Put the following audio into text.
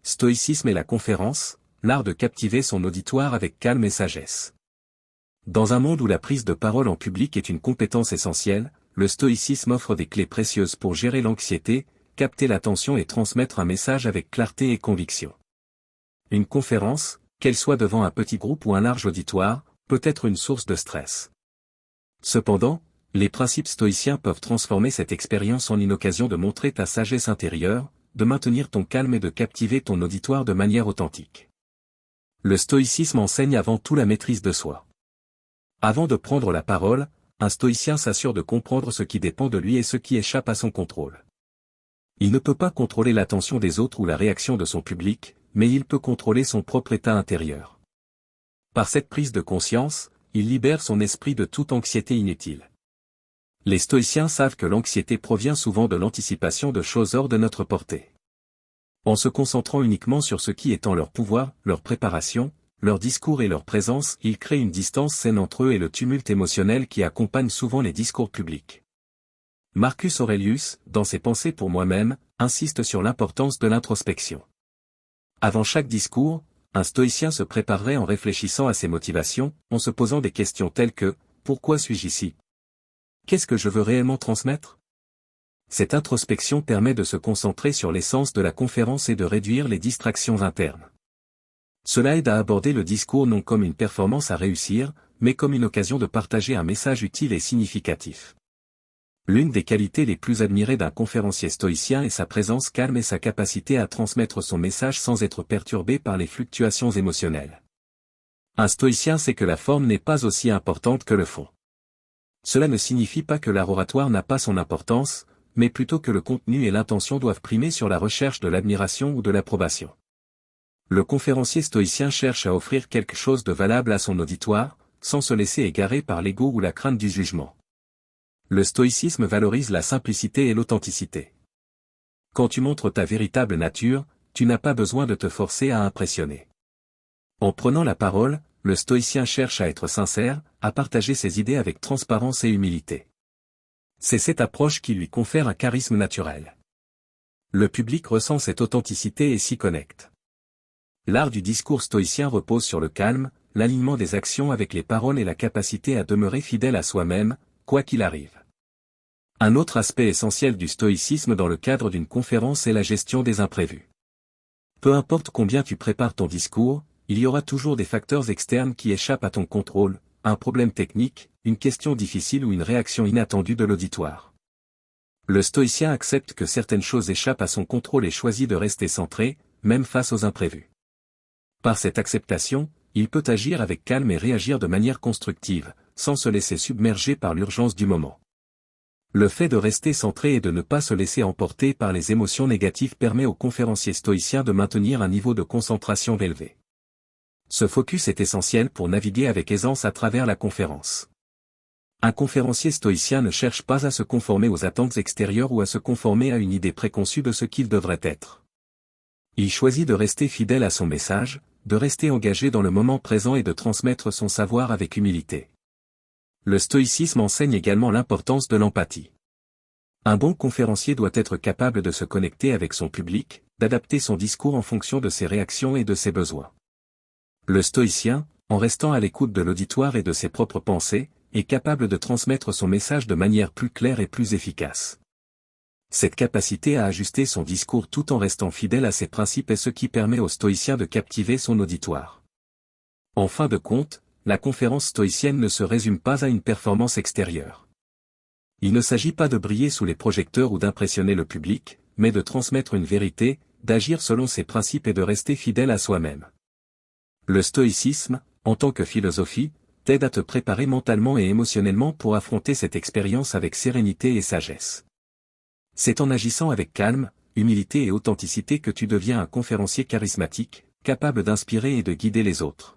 Stoïcisme et la conférence, l'art de captiver son auditoire avec calme et sagesse. Dans un monde où la prise de parole en public est une compétence essentielle, le stoïcisme offre des clés précieuses pour gérer l'anxiété, capter l'attention et transmettre un message avec clarté et conviction. Une conférence, qu'elle soit devant un petit groupe ou un large auditoire, peut être une source de stress. Cependant, les principes stoïciens peuvent transformer cette expérience en une occasion de montrer ta sagesse intérieure, de maintenir ton calme et de captiver ton auditoire de manière authentique. Le stoïcisme enseigne avant tout la maîtrise de soi. Avant de prendre la parole, un stoïcien s'assure de comprendre ce qui dépend de lui et ce qui échappe à son contrôle. Il ne peut pas contrôler l'attention des autres ou la réaction de son public, mais il peut contrôler son propre état intérieur. Par cette prise de conscience, il libère son esprit de toute anxiété inutile. Les stoïciens savent que l'anxiété provient souvent de l'anticipation de choses hors de notre portée. En se concentrant uniquement sur ce qui est en leur pouvoir, leur préparation, leur discours et leur présence, ils créent une distance saine entre eux et le tumulte émotionnel qui accompagne souvent les discours publics. Marcus Aurelius, dans ses Pensées pour moi-même, insiste sur l'importance de l'introspection. Avant chaque discours, un stoïcien se préparerait en réfléchissant à ses motivations, en se posant des questions telles que « Pourquoi suis-je ici ? Qu'est-ce que je veux réellement transmettre ?» Cette introspection permet de se concentrer sur l'essence de la conférence et de réduire les distractions internes. Cela aide à aborder le discours non comme une performance à réussir, mais comme une occasion de partager un message utile et significatif. L'une des qualités les plus admirées d'un conférencier stoïcien est sa présence calme et sa capacité à transmettre son message sans être perturbé par les fluctuations émotionnelles. Un stoïcien sait que la forme n'est pas aussi importante que le fond. Cela ne signifie pas que l'art oratoire n'a pas son importance, mais plutôt que le contenu et l'intention doivent primer sur la recherche de l'admiration ou de l'approbation. Le conférencier stoïcien cherche à offrir quelque chose de valable à son auditoire, sans se laisser égarer par l'ego ou la crainte du jugement. Le stoïcisme valorise la simplicité et l'authenticité. Quand tu montres ta véritable nature, tu n'as pas besoin de te forcer à impressionner. En prenant la parole, le stoïcien cherche à être sincère, à partager ses idées avec transparence et humilité. C'est cette approche qui lui confère un charisme naturel. Le public ressent cette authenticité et s'y connecte. L'art du discours stoïcien repose sur le calme, l'alignement des actions avec les paroles et la capacité à demeurer fidèle à soi-même, quoi qu'il arrive. Un autre aspect essentiel du stoïcisme dans le cadre d'une conférence est la gestion des imprévus. Peu importe combien tu prépares ton discours, il y aura toujours des facteurs externes qui échappent à ton contrôle, un problème technique, une question difficile ou une réaction inattendue de l'auditoire. Le stoïcien accepte que certaines choses échappent à son contrôle et choisit de rester centré, même face aux imprévus. Par cette acceptation, il peut agir avec calme et réagir de manière constructive, sans se laisser submerger par l'urgence du moment. Le fait de rester centré et de ne pas se laisser emporter par les émotions négatives permet au conférencier stoïcien de maintenir un niveau de concentration élevé. Ce focus est essentiel pour naviguer avec aisance à travers la conférence. Un conférencier stoïcien ne cherche pas à se conformer aux attentes extérieures ou à se conformer à une idée préconçue de ce qu'il devrait être. Il choisit de rester fidèle à son message, de rester engagé dans le moment présent et de transmettre son savoir avec humilité. Le stoïcisme enseigne également l'importance de l'empathie. Un bon conférencier doit être capable de se connecter avec son public, d'adapter son discours en fonction de ses réactions et de ses besoins. Le stoïcien, en restant à l'écoute de l'auditoire et de ses propres pensées, est capable de transmettre son message de manière plus claire et plus efficace. Cette capacité à ajuster son discours tout en restant fidèle à ses principes est ce qui permet au stoïcien de captiver son auditoire. En fin de compte, la conférence stoïcienne ne se résume pas à une performance extérieure. Il ne s'agit pas de briller sous les projecteurs ou d'impressionner le public, mais de transmettre une vérité, d'agir selon ses principes et de rester fidèle à soi-même. Le stoïcisme, en tant que philosophie, t'aide à te préparer mentalement et émotionnellement pour affronter cette expérience avec sérénité et sagesse. C'est en agissant avec calme, humilité et authenticité que tu deviens un conférencier charismatique, capable d'inspirer et de guider les autres.